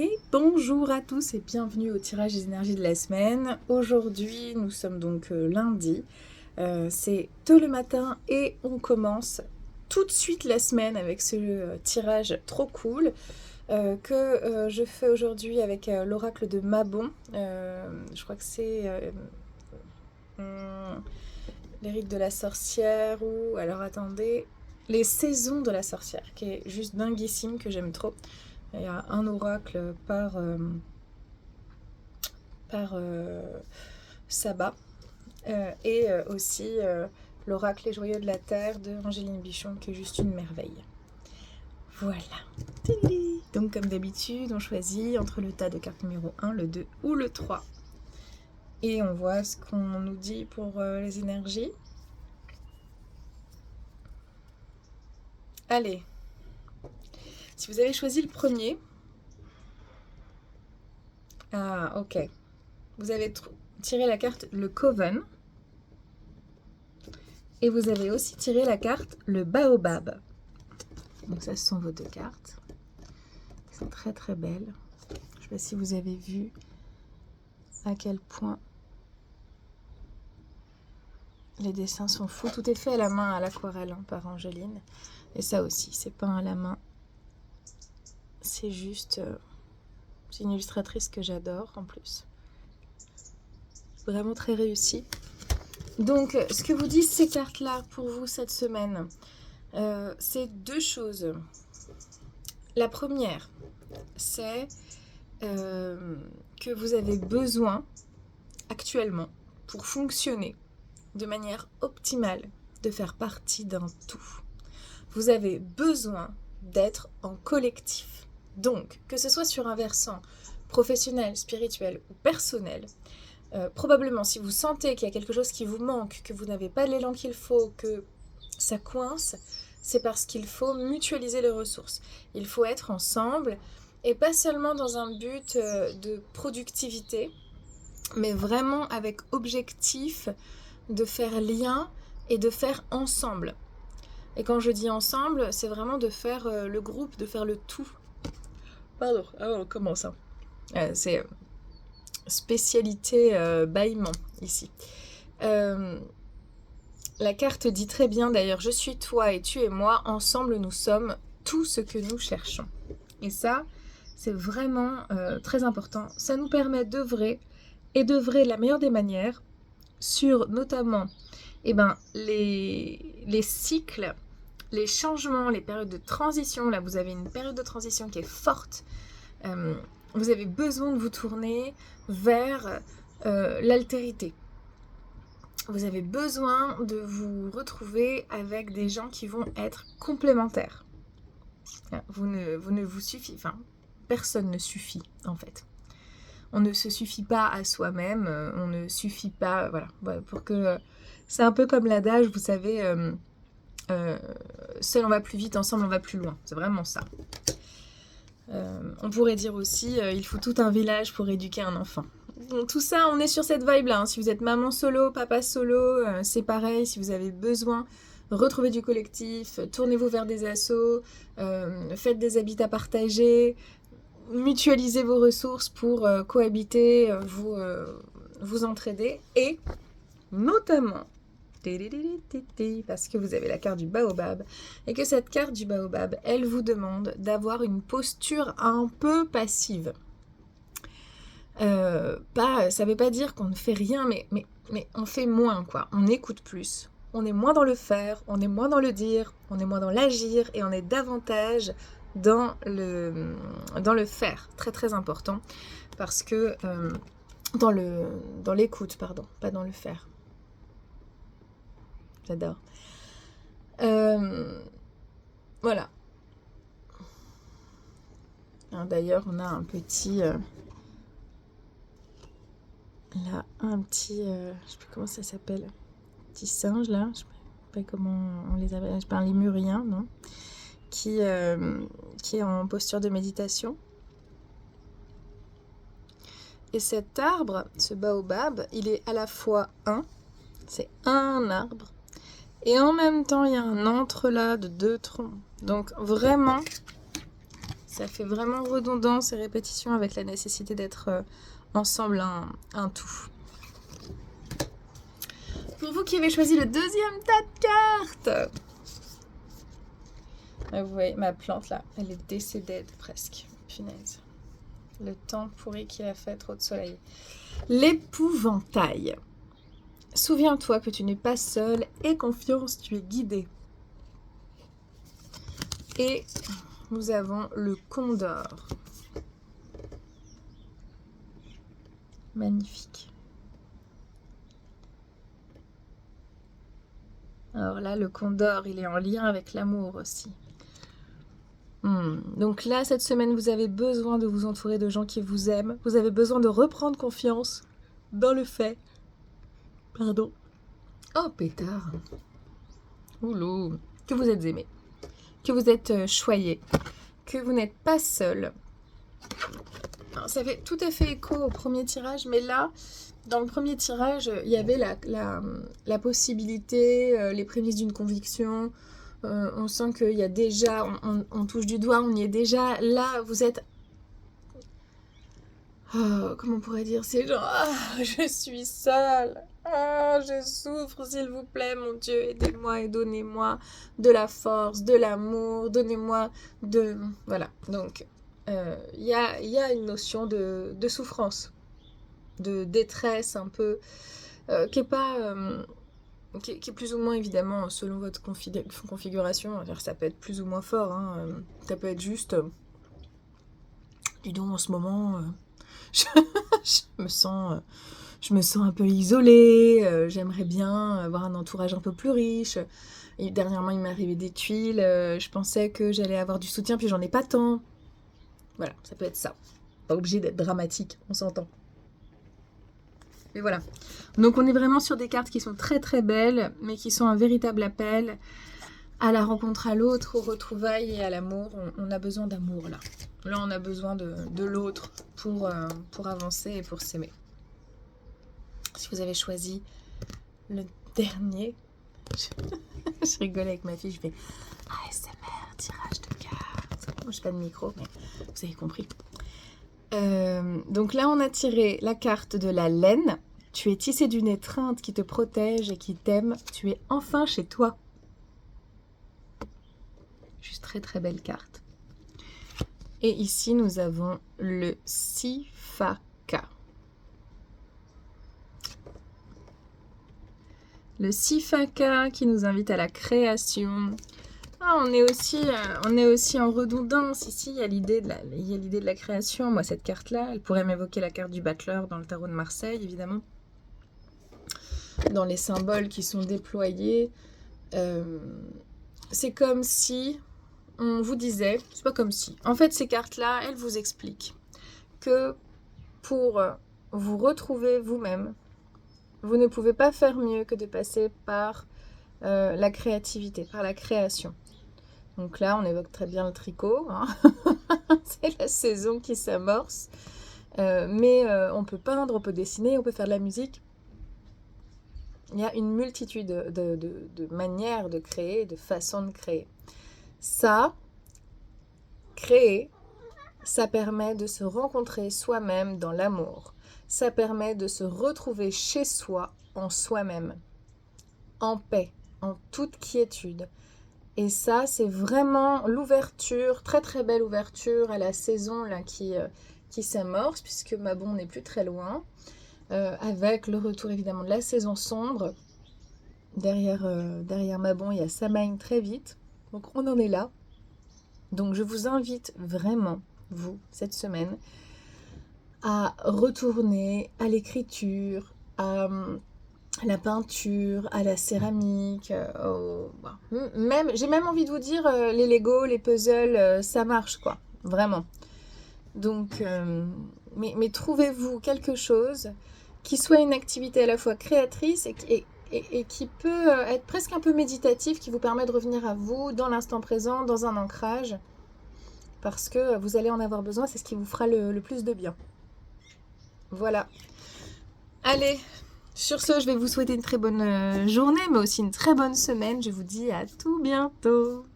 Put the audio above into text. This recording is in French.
Et bonjour à tous et bienvenue au tirage des énergies de la semaine. Aujourd'hui, nous sommes donc lundi. C'est tôt le matin et on commence tout de suite la semaine avec ce tirage trop cool que je fais aujourd'hui avec l'oracle de Mabon. Je crois que c'est les rites de la sorcière ou... Alors attendez, les saisons de la sorcière, qui est juste dinguissime, que j'aime trop. Il y a un oracle par sabbat. Et aussi l'oracle Les Joyeux de la Terre de Angéline Bichon, qui est juste une merveille. Voilà. Donc comme d'habitude, on choisit entre le tas de cartes numéro 1, le 2 ou le 3. Et on voit ce qu'on nous dit pour les énergies. Allez. Si vous avez choisi le premier... Ah, ok. Vous avez tiré la carte le Coven. Et vous avez aussi tiré la carte le Baobab. Donc ça, ce sont vos deux cartes. Elles sont très très belles. Je ne sais pas si vous avez vu à quel point les dessins sont fous. Tout est fait à la main, à l'aquarelle, par Angéline. Et ça aussi, c'est peint à la main. C'est juste... c'est une illustratrice que j'adore en plus. Vraiment très réussie. Donc, ce que vous disent ces cartes-là pour vous cette semaine, c'est deux choses. La première, c'est que vous avez besoin actuellement, pour fonctionner de manière optimale, de faire partie d'un tout. Vous avez besoin d'être en collectif. Donc, que ce soit sur un versant professionnel, spirituel ou personnel, probablement si vous sentez qu'il y a quelque chose qui vous manque, que vous n'avez pas l'élan qu'il faut, que ça coince, c'est parce qu'il faut mutualiser les ressources. Il faut être ensemble et pas seulement dans un but de productivité, mais vraiment avec objectif de faire lien et de faire ensemble. Et quand je dis ensemble, c'est vraiment de faire le groupe, de faire le tout. Pardon, on commence. C'est spécialité bâillement ici. La carte dit très bien d'ailleurs, je suis toi et tu es moi, ensemble nous sommes tout ce que nous cherchons. Et ça, c'est vraiment très important. Ça nous permet d'œuvrer, et d'œuvrer de la meilleure des manières sur notamment les cycles, les changements, les périodes de transition. Là, vous avez une période de transition qui est forte. Vous avez besoin de vous tourner vers l'altérité. Vous avez besoin de vous retrouver avec des gens qui vont être complémentaires. Vous ne vous suffit, personne ne suffit en fait. On ne se suffit pas à soi-même, on ne suffit pas, voilà, pour que... c'est un peu comme l'adage, vous savez, seul on va plus vite, ensemble on va plus loin. C'est vraiment ça. On pourrait dire aussi, il faut tout un village pour éduquer un enfant. Donc, tout ça, on est sur cette vibe-là. Si vous êtes maman solo, papa solo, c'est pareil. Si vous avez besoin, retrouvez du collectif, tournez-vous vers des assos, faites des habitats partagés, mutualisez vos ressources pour cohabiter, vous entraider. Et notamment, parce que vous avez la carte du baobab, et que cette carte du baobab, elle vous demande d'avoir une posture un peu passive. Ça ne veut pas dire qu'on ne fait rien, mais on fait moins, quoi. On écoute plus. On est moins dans le faire, on est moins dans le dire, on est moins dans l'agir, et on est davantage dans le faire. Très très important, parce que dans l'écoute, pardon, pas dans le faire. J'adore. Voilà. D'ailleurs, on a un petit... là, un petit... je sais plus comment ça s'appelle. Petit singe, là. Je sais pas comment on les appelle. Je parle lémurien, non, qui est en posture de méditation. Et cet arbre, ce baobab, il est à la fois c'est un arbre, et en même temps, il y a un entrelac de deux troncs. Donc, vraiment, Ça fait vraiment redondance et répétition avec la nécessité d'être ensemble un tout. Pour vous qui avez choisi le deuxième tas de cartes, vous voyez ma plante là, elle est décédée presque. Punaise. Le temps pourri qu'il a fait, trop de soleil. L'épouvantail. Souviens-toi que tu n'es pas seul, aie confiance, tu es guidé. Et nous avons le condor. Magnifique. Alors là, le condor, il est en lien avec l'amour aussi. Donc là, cette semaine, vous avez besoin de vous entourer de gens qui vous aiment. Vous avez besoin de reprendre confiance dans le fait. Pardon. Oh, pétard. Oulou. Que vous êtes aimé. Que vous êtes choyé. Que vous n'êtes pas seul. Alors, ça fait tout à fait écho au premier tirage, mais là, dans le premier tirage, il y avait la possibilité, les prémices d'une conviction. On sent qu'il y a déjà, on touche du doigt, on y est déjà. Là, vous êtes... Oh, comment on pourrait dire? C'est genre, je suis seule. Je souffre, s'il vous plaît, mon Dieu, aidez-moi et donnez-moi de la force, de l'amour, donnez-moi de... Voilà, donc il y a une notion de souffrance, de détresse un peu, qui est pas... qui est plus ou moins évidemment selon votre configuration, ça peut être plus ou moins fort, hein, ça peut être juste, dis donc en ce moment, je me sens un peu isolée, j'aimerais bien avoir un entourage un peu plus riche, et dernièrement il m'est arrivé des tuiles, je pensais que j'allais avoir du soutien puis j'en ai pas tant, voilà, ça peut être ça, pas obligé d'être dramatique, on s'entend. Mais voilà, donc on est vraiment sur des cartes qui sont très très belles, mais qui sont un véritable appel à la rencontre à l'autre, aux retrouvailles et à l'amour. On a besoin d'amour là. Là on a besoin de l'autre pour avancer et pour s'aimer. Si vous avez choisi le dernier, je rigole avec ma fille, je fais ASMR, tirage de cartes. Moi j'ai pas de micro, mais vous avez compris. Donc là on a tiré la carte de la laine. Tu es tissé d'une étreinte qui te protège et qui t'aime. Tu es enfin chez toi. Juste très très belle carte. Et ici nous avons le Sifaka. Le Sifaka qui nous invite à la création. On est aussi en redondance. Ici, il y a l'idée de la création. Moi, cette carte-là, elle pourrait m'évoquer la carte du battleur dans le tarot de Marseille, évidemment. Dans les symboles qui sont déployés. C'est comme si on vous disait... C'est pas comme si. En fait, ces cartes-là, elles vous expliquent que pour vous retrouver vous-même, vous ne pouvez pas faire mieux que de passer par la créativité, par la création. Donc là, on évoque très bien le tricot, hein. C'est la saison qui s'amorce. Mais on peut peindre, on peut dessiner, on peut faire de la musique. Il y a une multitude de manières de créer, de façons de créer. Ça, créer, ça permet de se rencontrer soi-même dans l'amour. Ça permet de se retrouver chez soi, en soi-même, en paix, en toute quiétude. Et ça, c'est vraiment l'ouverture, très très belle ouverture à la saison là, qui s'amorce, puisque Mabon n'est plus très loin, avec le retour évidemment de la saison sombre. Derrière Mabon, il y a Samhain très vite, donc on en est là. Donc je vous invite vraiment, vous, cette semaine, à retourner à l'écriture, à la peinture, à la céramique, j'ai même envie de vous dire, les Lego, les puzzles, ça marche quoi, vraiment. Donc, mais trouvez-vous quelque chose qui soit une activité à la fois créatrice et qui peut être presque un peu méditatif, qui vous permet de revenir à vous, dans l'instant présent, dans un ancrage, parce que vous allez en avoir besoin, c'est ce qui vous fera le plus de bien. Voilà. Allez, sur ce, je vais vous souhaiter une très bonne journée, mais aussi une très bonne semaine. Je vous dis à tout bientôt.